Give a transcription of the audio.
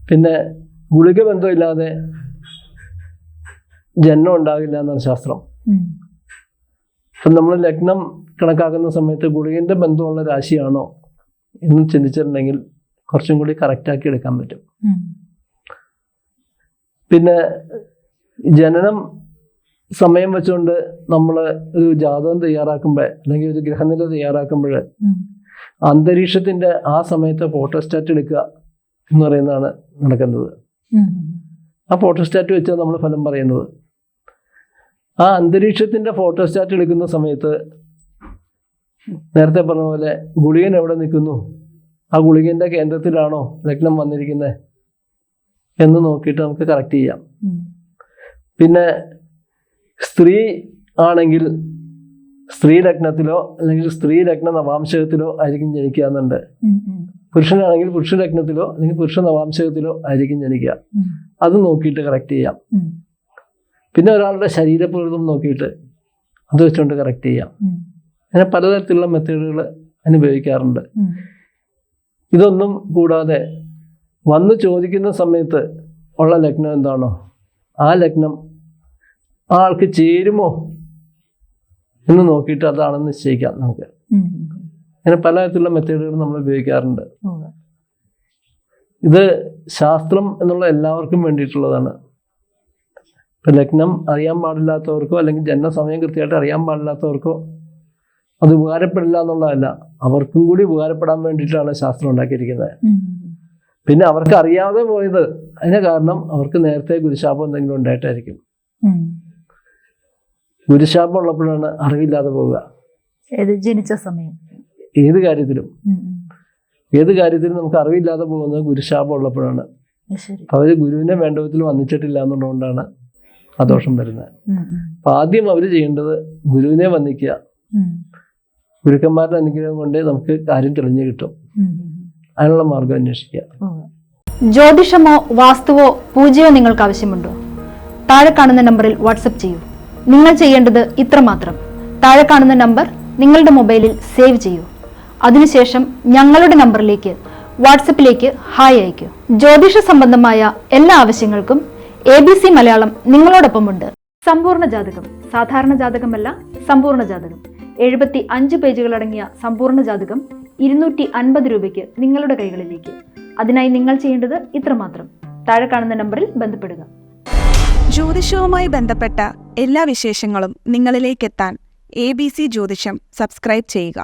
പിന്നെ ഗുളിക ബന്ധമില്ലാതെ ജന്മം ഉണ്ടാകില്ല എന്നാണ് ശാസ്ത്രം. അപ്പം നമ്മൾ ലഗ്നം കണക്കാക്കുന്ന സമയത്ത് ഗുളികൻ്റെ ബന്ധമുള്ള രാശിയാണോ എന്ന് ചിന്തിച്ചിട്ടുണ്ടെങ്കിൽ കുറച്ചും കൂടി കറക്റ്റാക്കി എടുക്കാൻ പറ്റും. പിന്നെ ജനനം സമയം വെച്ചുകൊണ്ട് നമ്മൾ ഒരു ജാതകം തയ്യാറാക്കുമ്പോൾ അല്ലെങ്കിൽ ഒരു ഗ്രഹനില തയ്യാറാക്കുമ്പോൾ അന്തരീക്ഷത്തിൻ്റെ ആ സമയത്ത് ഫോട്ടോസ്റ്റാറ്റ് എടുക്കുക എന്ന് പറയുന്നതാണ് നടക്കുന്നത്. ആ ഫോട്ടോസ്റ്റാറ്റ് വെച്ചാൽ നമ്മൾ ഫലം പറയുന്നത്. ആ അന്തരീക്ഷത്തിൻ്റെ ഫോട്ടോസ്റ്റാറ്റ് എടുക്കുന്ന സമയത്ത് നേരത്തെ പറഞ്ഞ പോലെ ഗുളികൻ എവിടെ നിൽക്കുന്നു, ആ ഗുളികൻ്റെ കേന്ദ്രത്തിലാണോ ലഗ്നം വന്നിരിക്കുന്നത് എന്ന് നോക്കിയിട്ട് നമുക്ക് കറക്റ്റ് ചെയ്യാം. പിന്നെ സ്ത്രീ ആണെങ്കിൽ സ്ത്രീ ലഗ്നത്തിലോ അല്ലെങ്കിൽ സ്ത്രീ ലഗ്ന നവാംശകത്തിലോ ആയിരിക്കും ജനിക്കുക എന്നുണ്ട്. പുരുഷനാണെങ്കിൽ പുരുഷ ലഗ്നത്തിലോ അല്ലെങ്കിൽ പുരുഷ നവാംശകത്തിലോ ആയിരിക്കും ജനിക്കുക. അത് നോക്കിയിട്ട് കറക്റ്റ് ചെയ്യാം. പിന്നെ ഒരാളുടെ ശരീരപ്രകൃതം നോക്കിയിട്ട് അത് വെച്ചുകൊണ്ട് കറക്റ്റ് ചെയ്യാം. അങ്ങനെ പലതരത്തിലുള്ള മെത്തേഡുകൾ അനുഭവിക്കാറുണ്ട്. ഇതൊന്നും കൂടാതെ വന്ന് ചോദിക്കുന്ന സമയത്ത് ഉള്ള ലഗ്നം എന്താണോ ആ ലഗ്നം ആ ആൾക്ക് ചേരുമോ എന്ന് നോക്കിയിട്ട് അതാണെന്ന് നിശ്ചയിക്കാം നമുക്ക്. അങ്ങനെ പലതരത്തിലുള്ള മെത്തേഡുകൾ നമ്മൾ ഉപയോഗിക്കാറുണ്ട്. ഇത് ശാസ്ത്രം എന്നുള്ള എല്ലാവർക്കും വേണ്ടിയിട്ടുള്ളതാണ്. ഇപ്പം ലഗ്നം അറിയാൻ പാടില്ലാത്തവർക്കോ അല്ലെങ്കിൽ ജനനസമയം കൃത്യമായിട്ട് അറിയാൻ പാടില്ലാത്തവർക്കോ അത് ഉപകാരപ്പെടില്ല എന്നുള്ളതല്ല, അവർക്കും കൂടി ഉപകാരപ്പെടാൻ വേണ്ടിയിട്ടാണ് ശാസ്ത്രം ഉണ്ടാക്കിയിരിക്കുന്നത്. പിന്നെ അവർക്ക് അറിയാതെ പോയത് അതിന് കാരണം അവർക്ക് നേരത്തെ ഗുരുശാപം എന്തെങ്കിലും ഉണ്ടായിട്ടായിരിക്കും. ഗുരുശാപം ഉള്ളപ്പോഴാണ് അറിവില്ലാതെ പോവുക. ജനിച്ച സമയം ഏത് കാര്യത്തിലും നമുക്ക് അറിവില്ലാതെ പോകുന്നത് ഗുരുശാപം ഉള്ളപ്പോഴാണ്. അവർ ഗുരുവിനെ വേണ്ട വിധത്തിൽ വന്നിച്ചിട്ടില്ല എന്നുള്ളതുകൊണ്ടാണ് ആ ദോഷം വരുന്നത്. അപ്പം ആദ്യം അവർ ചെയ്യേണ്ടത് ഗുരുവിനെ വന്ദിക്കുക. ഗുരുക്കന്മാരുടെ അനുഗ്രഹം കൊണ്ട് നമുക്ക് കാര്യം തെളിഞ്ഞു കിട്ടും. അതിനുള്ള മാർഗം അന്വേഷിക്കുക. ജ്യോതിഷമോ വാസ്തുവോ പൂജയോ നിങ്ങൾക്ക് ആവശ്യമുണ്ടോ? താഴെ കാണുന്ന നമ്പറിൽ വാട്സപ്പ് ചെയ്യൂ. നിങ്ങൾ ചെയ്യേണ്ടത് ഇത്രമാത്രം: താഴെ കാണുന്ന നമ്പർ നിങ്ങളുടെ മൊബൈലിൽ സേവ് ചെയ്യൂ. അതിനുശേഷം ഞങ്ങളുടെ നമ്പറിലേക്ക് വാട്സപ്പിലേക്ക് ഹായ് അയക്കൂ. ജ്യോതിഷ സംബന്ധമായ എല്ലാ ആവശ്യങ്ങൾക്കും ABC മലയാളം നിങ്ങളോടൊപ്പമുണ്ട്. സമ്പൂർണ്ണ ജാതകം സാധാരണ ജാതകമല്ല, സമ്പൂർണ്ണ ജാതകം 75 പേജുകളടങ്ങിയ സമ്പൂർണ്ണ ജാതകം 250 രൂപയ്ക്ക് നിങ്ങളുടെ കൈകളിലേക്ക്. അതിനായി നിങ്ങൾ ചെയ്യേണ്ടത് ഇത്രമാത്രം: താഴെ കാണുന്ന നമ്പറിൽ ബന്ധപ്പെടുക. ജ്യോതിഷവുമായി ബന്ധപ്പെട്ട എല്ലാ വിശേഷങ്ങളും നിങ്ങളിലേക്കെത്താൻ ABC ജ്യോതിഷം സബ്സ്ക്രൈബ് ചെയ്യുക.